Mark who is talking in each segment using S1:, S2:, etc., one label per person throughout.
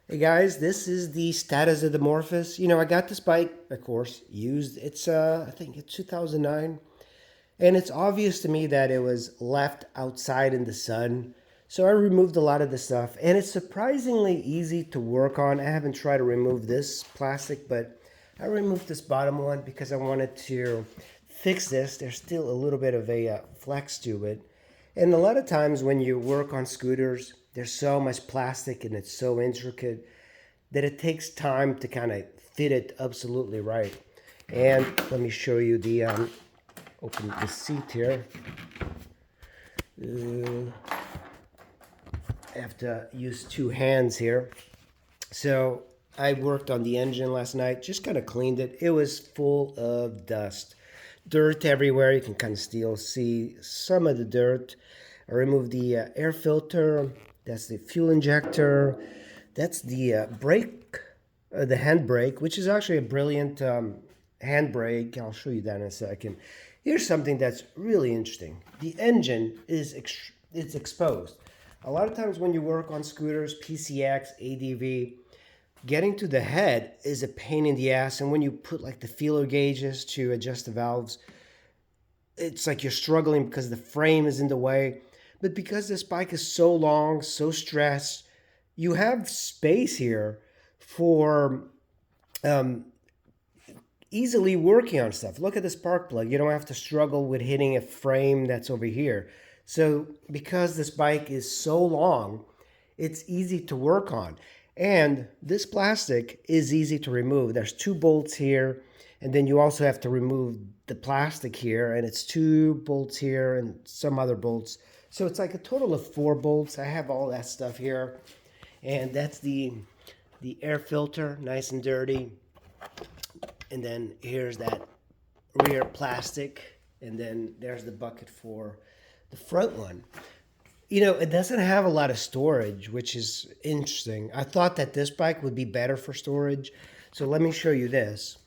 S1: Hey guys, this is the status of the Morphous. I got this bike, of course, used. It's I think it's 2009, and it's obvious to me that it was left outside in the sun. So I removed a lot of the stuff, and it's surprisingly easy to work on. I haven't tried to remove this plastic, but I removed this bottom one because I wanted to fix this. There's still a little bit of a flex to it. And a lot of times when you work on scooters, there's so much plastic and it's so intricate that it takes time to kind of fit it absolutely right. And let me show you the open the seat here. I have to use two hands here. So I worked on the engine last night, just kind of cleaned it. It was full of dust, dirt everywhere. You can kind of still see some of the dirt. I removed the air filter. That's the fuel injector. That's the brake, the handbrake, which is actually a brilliant handbrake. I'll show you that in a second. Here's something that's really interesting. The engine is it's exposed. A lot of times when you work on scooters, PCX, ADV, getting to the head is a pain in the ass. And when you put like the feeler gauges to adjust the valves, it's like you're struggling because the frame is in the way. But because this bike is so long, so stressed, you have space here for um, easily working on stuff. Look at the spark plug. You don't have to struggle with hitting a frame that's over here. So because this bike is so long, it's easy to work on. And this plastic is easy to remove. There's two bolts here, and then you also have to remove the plastic here, and it's two bolts here and some other bolts. So it's like a total of four bolts. I have all that stuff here. And that's the air filter, nice and dirty. And then here's that rear plastic. And then there's the bucket for the front one. It doesn't have a lot of storage, which is interesting. I thought that this bike would be better for storage. So let me show you this.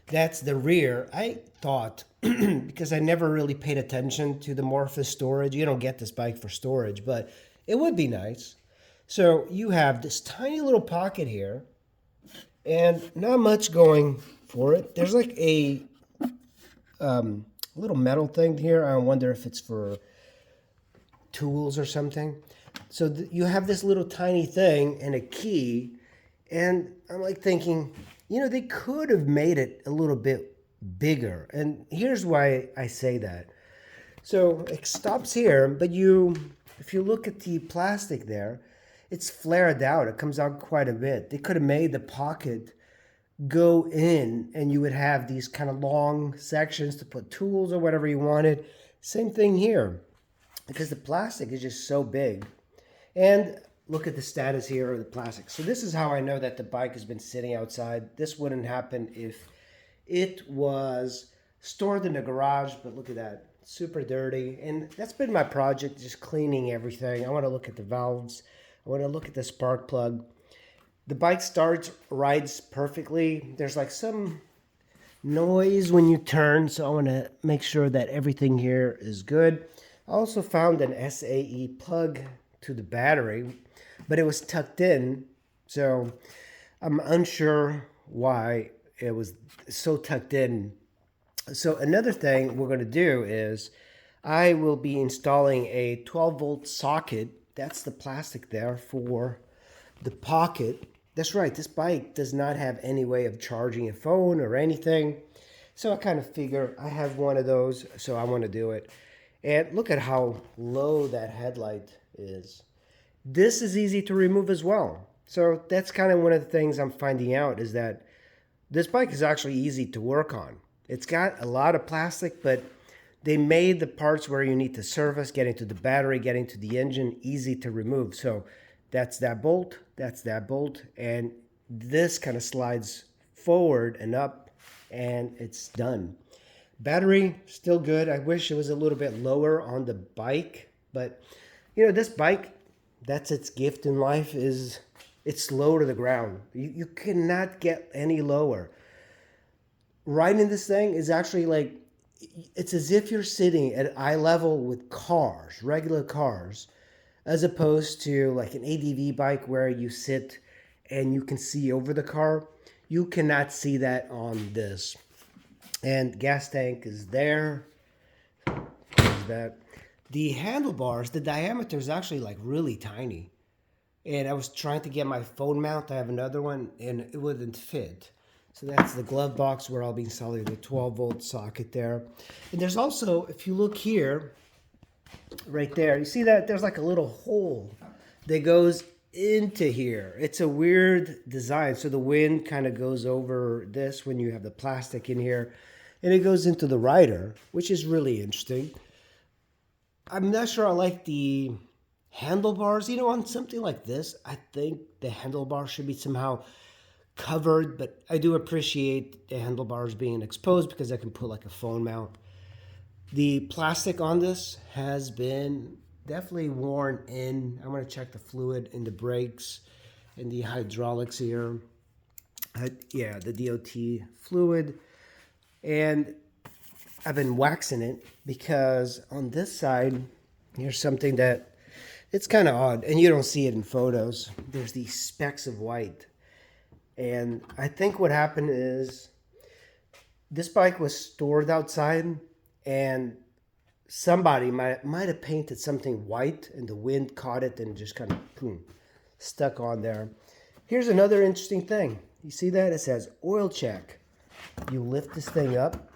S1: That's the rear. I thought, because I never really paid attention to the Morphous storage. You don't get this bike for storage, but it would be nice. So you have this tiny little pocket here, and not much going for it. There's like a little metal thing here. I wonder if it's for tools or something. So you have this little tiny thing and a key, and I'm like thinking, they could have made it a little bit bigger. And here's why I say that. So it stops here, but if you look at the plastic there, it's flared out. It comes out quite a bit. They could have made the pocket go in, and you would have these kind of long sections to put tools or whatever you wanted. Same thing here, because the plastic is just so big. And look at the status here of the plastic. So this is how I know that the bike has been sitting outside. This wouldn't happen if it was stored in the garage, but look at that, super dirty. And that's been my project, just cleaning everything. I want to look at the valves. I want to look at the spark plug. The bike rides perfectly. There's like some noise when you turn, so I want to make sure that everything here is good. I also found an SAE plug to the battery, but it was tucked in, so I'm unsure why it was so tucked in. So another thing we're going to do is I will be installing a 12-volt socket. That's the plastic there for the pocket. That's right, this bike does not have any way of charging a phone or anything. So I kind of figure I have one of those, so I want to do it. And look at how low that headlight is. This is easy to remove as well. So that's kind of one of the things I'm finding out, is that this bike is actually easy to work on. It's got a lot of plastic, but they made the parts where you need to service, getting to the battery, getting to the engine, easy to remove. So that's that bolt, and this kind of slides forward and up, and it's done. Battery, still good. I wish it was a little bit lower on the bike, but this bike, that's its gift in life, is it's low to the ground. You cannot get any lower. Riding this thing is actually like, it's as if you're sitting at eye level with cars, regular cars, as opposed to like an ADV bike where you sit and you can see over the car. You cannot see that on this. And gas tank is there. Close that. The handlebars, the diameter is actually like really tiny. And I was trying to get my phone mount. I have another one, and it wouldn't fit. So that's the glove box where I'll be installing the 12-volt socket there. And there's also, if you look here, right there, you see that there's like a little hole that goes into here. It's a weird design. So the wind kind of goes over this when you have the plastic in here, and it goes into the rider, which is really interesting. I'm not sure I like the handlebars. You know, on something like this, I think the handlebars should be somehow covered, but I do appreciate the handlebars being exposed because I can put like a phone mount. The plastic on this has been definitely worn in. I'm going to check the fluid in the brakes and the hydraulics here. Yeah, the DOT fluid. And I've been waxing it because on this side, here's something that it's kind of odd, and you don't see it in photos. There's these specks of white. And I think what happened is this bike was stored outside, and somebody might have painted something white, and the wind caught it and just kind of boom, stuck on there. Here's another interesting thing. You see that? It says oil check. You lift this thing up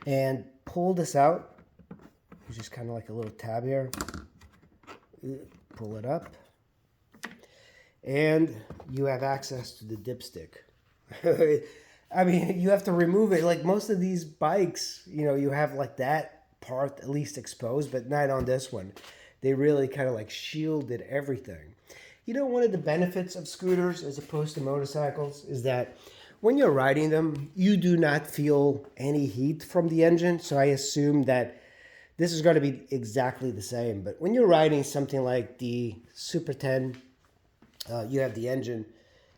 S1: and pull this out. It's just kind of like a little tab here. Pull it up. And you have access to the dipstick. I mean, you have to remove it. Like most of these bikes, you know, you have like that part at least exposed, but not on this one. They really kind of like shielded everything. You know, one of the benefits of scooters as opposed to motorcycles is that when you're riding them, you do not feel any heat from the engine. So I assume that this is going to be exactly the same. But when you're riding something like the Super 10, you have the engine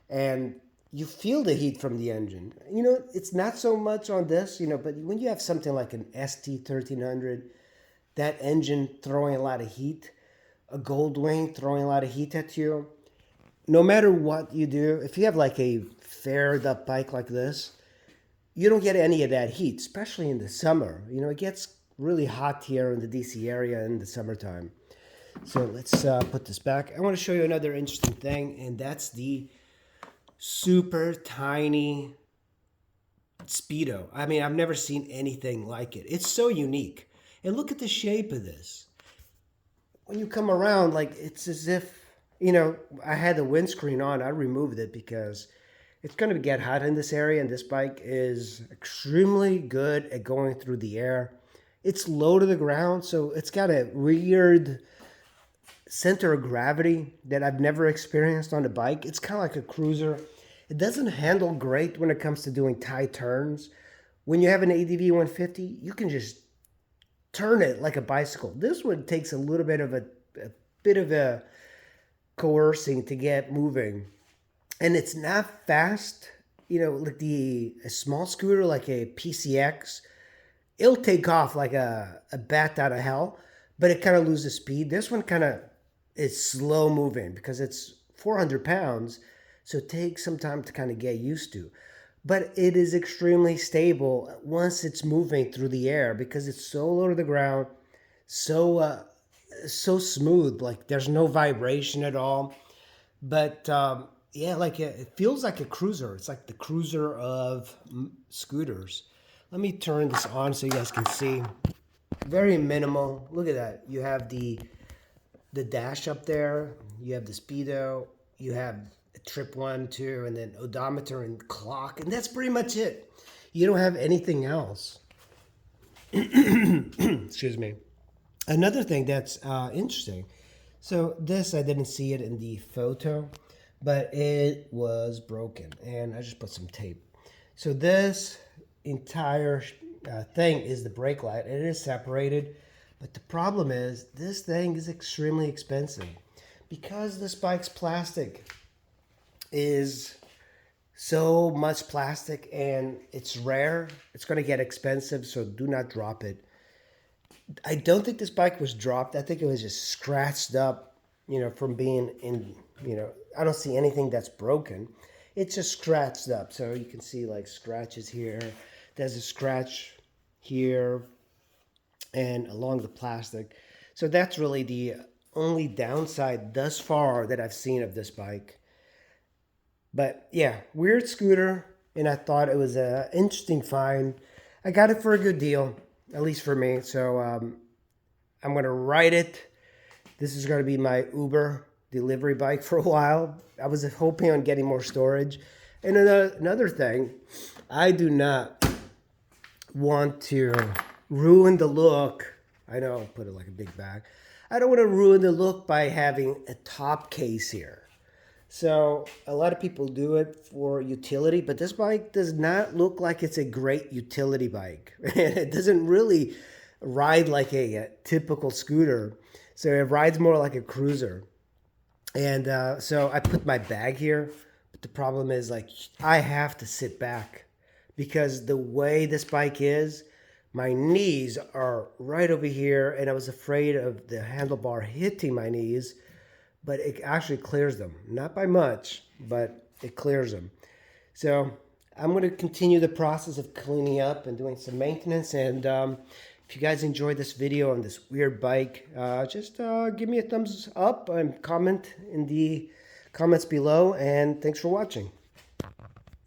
S1: and you feel the heat from the engine. You know, it's not so much on this, you know, but when you have something like an ST1300, that engine throwing a lot of heat, a Goldwing throwing a lot of heat at you, no matter what you do, if you have like a faired up bike like this, you don't get any of that heat, especially in the summer. You know, it gets really hot here in the DC area in the summertime. So let's put this back. I want to show you another interesting thing, and that's the super tiny Speedo. I mean, I've never seen anything like it. It's so unique. And look at the shape of this. When you come around, like, it's as if, you know, I had the windscreen on. I removed it because it's going to get hot in this area, and this bike is extremely good at going through the air. It's low to the ground, so it's got a weird center of gravity that I've never experienced on a bike. It's kind of like a cruiser. It doesn't handle great when it comes to doing tight turns. When you have an ADV 150, you can just turn it like a bicycle. This one takes a little bit of a coercing to get moving. And it's not fast, you know, like a small scooter like a PCX. It'll take off like a bat out of hell, but it kind of loses speed. This one kind of is slow moving because it's 400 pounds, so it takes some time to kind of get used to. But it is extremely stable once it's moving through the air because it's so low to the ground, so smooth. Like there's no vibration at all. But yeah, like it feels like a cruiser. It's like the cruiser of scooters. Let me turn this on so you guys can see. Very minimal. Look at that. You have the dash up there. You have the speedo. You have a trip 1, 2, and then odometer and clock. And that's pretty much it. You don't have anything else. Excuse me. Another thing that's interesting. So this, I didn't see it in the photo, but it was broken. And I just put some tape. So this entire thing is the brake light. It is separated, but the problem is this thing is extremely expensive because this bike's plastic is so much plastic and it's rare. It's going to get expensive, so do not drop it. I don't think this bike was dropped. I think it was just scratched up, you know, from being in you know, I don't see anything that's broken. It's just scratched up. So you can see like scratches here. There's a scratch here and along the plastic. So that's really the only downside thus far that I've seen of this bike. But yeah, weird scooter, and I thought it was an interesting find. I got it for a good deal, at least for me. So I'm going to ride it. This is going to be my Uber delivery bike for a while. I was hoping on getting more storage. And another thing, I do not want to ruin the look. I know I'll put it like a big bag. I don't want to ruin the look by having a top case here. So a lot of people do it for utility, but this bike does not look like it's a great utility bike. It doesn't really ride like a typical scooter. So it rides more like a cruiser. And so I put my bag here, but the problem is like I have to sit back because the way this bike is, my knees are right over here, and I was afraid of the handlebar hitting my knees, but it actually clears them. Not by much, but it clears them. So I'm going to continue the process of cleaning up and doing some maintenance. And if you guys enjoyed this video on this weird bike, just give me a thumbs up and comment in the comments below. And thanks for watching.